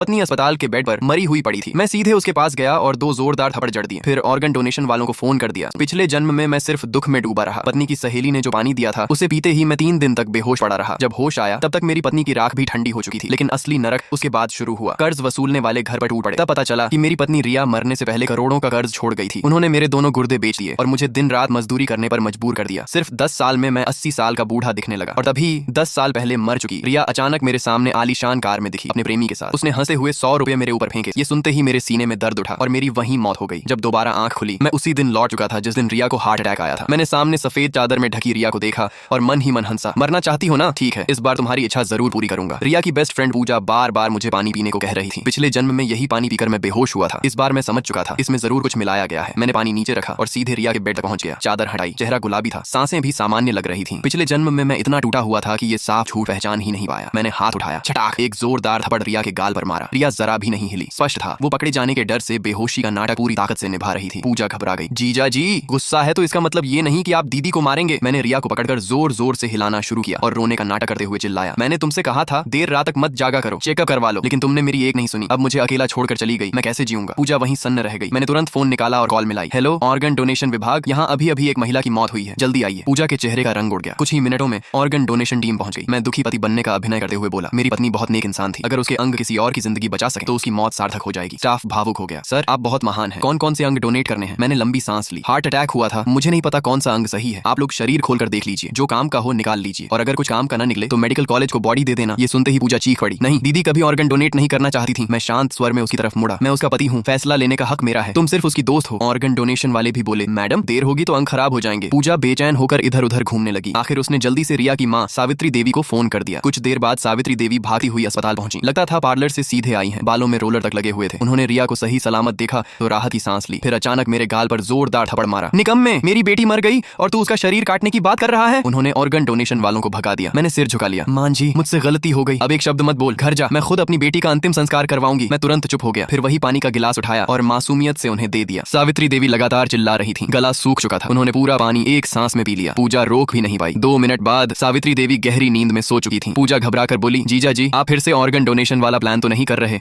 पत्नी अस्पताल के बेड पर मरी हुई पड़ी थी। मैं सीधे उसके पास गया और 2 जोरदार थप्पड़ जड़ दिए। फिर ऑर्गन डोनेशन वालों को फोन कर दिया। पिछले जन्म में मैं सिर्फ दुख में डूबा रहा। पत्नी की सहेली ने जो पानी दिया था उसे पीते ही मैं 3 दिन तक बेहोश पड़ा रहा। जब होश आया तब तक मेरी पत्नी की राख भी ठंडी हो चुकी थी। लेकिन असली नरक उसके बाद शुरू हुआ। कर्ज वसूलने वाले घर पर टूट पड़े। तब पता चला कि मेरी पत्नी रिया मरने से पहले करोड़ों का कर्ज छोड़ गई थी। उन्होंने मेरे दोनों गुर्दे बेच दिए और मुझे दिन रात मजदूरी करने पर मजबूर कर दिया। सिर्फ 10 साल में मैं 80 साल का बूढ़ा दिखने लगा। और तभी 10 साल पहले मर चुकी रिया अचानक मेरे सामने आलीशान कार में दिखी, अपने प्रेमी के साथ। उसने हंसते हुए 100 रुपए मेरे ऊपर फेंके। ये सुनते ही मेरे सीने में दर्द उठा और मेरी वहीं मौत हो गई। जब दोबारा आंख खुली मैं उसी दिन लौट चुका था जिस दिन रिया को हार्ट अटैक आया था। मैंने सामने सफेद चादर में ढकी रिया को देखा और मन ही मन हंसा। मरना चाहती हो ना? ठीक है, इस बार तुम्हारी इच्छा जरूर पूरी करूंगा। रिया की बेस्ट फ्रेंड पूजा बार बार मुझे पानी पीने को कह रही थी। पिछले जन्म में यही पानी पीकर मैं बेहोश हुआ था। इस बार मैं समझ चुका था, इसमें जरूर कुछ मिलाया गया है। मैंने पानी नीचे रखा और सीधे रिया के बेड तक पहुंच गया। चादर हटाई, चेहरा गुलाबी था, सांसें भी सामान्य लग रही थी। पिछले जन्म में मैं इतना टूटा हुआ था कि ये साफ झूठ पहचान ही नहीं पाया। मैंने हाथ उठाया, छटाक, एक जोरदार थप्पड़ रिया के गाल पर मारा। रिया जरा भी नहीं हिली। स्पष्ट था वो पकड़े जाने के डर से बेहोशी का नाटक पूरी ताकत से निभा रही थी। पूजा घबरा गई। जीजा जी, गुस्सा है तो इसका मतलब ये नहीं कि आप दीदी को मारेंगे। मैंने रिया को पकड़कर जोर जोर से हिलाना शुरू किया और रोने का नाटक करते हुए चिल्लाया, मैंने तुमसे कहा था देर रात तक मत जागा करो, चेकअप करवा लो, लेकिन तुमने मेरी एक नहीं सुनी। अब मुझे अकेला छोड़कर चली गई, मैं कैसे जीऊंगा? पूजा वहीं सन्न रह गई। मैंने तुरंत फोन निकाला और कॉल मिलाई। हेलो, ऑर्गन डोनेशन विभाग, यहाँ अभी अभी एक महिला की मौत हुई है, जल्दी आइए। पूजा के चेहरे का रंग उड़ गया। कुछ ही मिनटों में ऑर्गन डोनेशन टीम पहुंच गई। मैं दुखी पति बनने का अभिनय करते हुए बोला, मेरी पत्नी बहुत नेक इंसान थी, अगर उसके अंग किसी और की जिंदगी बचा सके तो उसकी मौत सार्थक हो जाएगी। स्टाफ भावुक हो गया। सर, आप बहुत महान हैं। कौन कौन से अंग डोनेट करने हैं? मैंने लंबी सांस ली। हार्ट अटैक हुआ था, मुझे नहीं पता कौन सा अंग सही है। आप लोग शरीर खोलकर देख लीजिए, जो काम का हो निकाल लीजिए, और अगर कुछ काम का ना निकले तो मेडिकल कॉलेज को बॉडी दे देना। ये सुनते ही पूजा चीख पड़ी। नहीं, दीदी कभी ऑर्गन डोनेट नहीं करना चाहती थी। मैं शांत स्वर में उसकी तरफ मुड़ा। मैं उसका पति हूँ, फैसला लेने का हक मेरा है, तुम सिर्फ उसकी दोस्त हो। ऑर्गन डोनेशन वाले भी बोले, मैडम देर होगी तो अंग खराब हो जाएंगे। पूजा बेचैन होकर इधर उधर घूमने लगी। आखिर उसने जल्दी से रिया की माँ सावित्री देवी को फोन कर दिया। कुछ देर बाद सावित्री देवी भागती हुई अस्पताल पहुंची। लगता था पार्लर से सीधे आई है, बालों में रोलर तक लगे हुए थे। उन्होंने रिया को सही सलामत देखा तो राहत की सांस ली। फिर अचानक मेरे गाल पर जोरदार थप्पड़ मारा। निकम्मे, मेरी बेटी मर गई और तू उसका शरीर काटने की बात कर रहा है। उन्होंने ऑर्गन डोनेशन वालों को भगा दिया। मैंने सिर झुका लिया। मां जी, मुझसे गलती हो गई, अब एक शब्द मत बोल, घर जा, मैं खुद अपनी बेटी का अंतिम संस्कार करवाऊंगी। मैं तुरंत चुप हो गया। फिर वही पानी का गिलास उठाया और मासूमियत से उन्हें दे दिया। सावित्री देवी लगातार चिल्ला रही थी, गला सूख चुका था। उन्होंने पूरा पानी एक सांस में पी लिया। पूजा रोक भी नहीं पाई। 2 मिनट बाद सावित्री देवी गहरी नींद में सो चुकी थी। पूजा घबरा कर बोली, जीजा जी, आप फिर से ऑर्गन डोनेशन वाला प्लान तो नहीं कर रहे?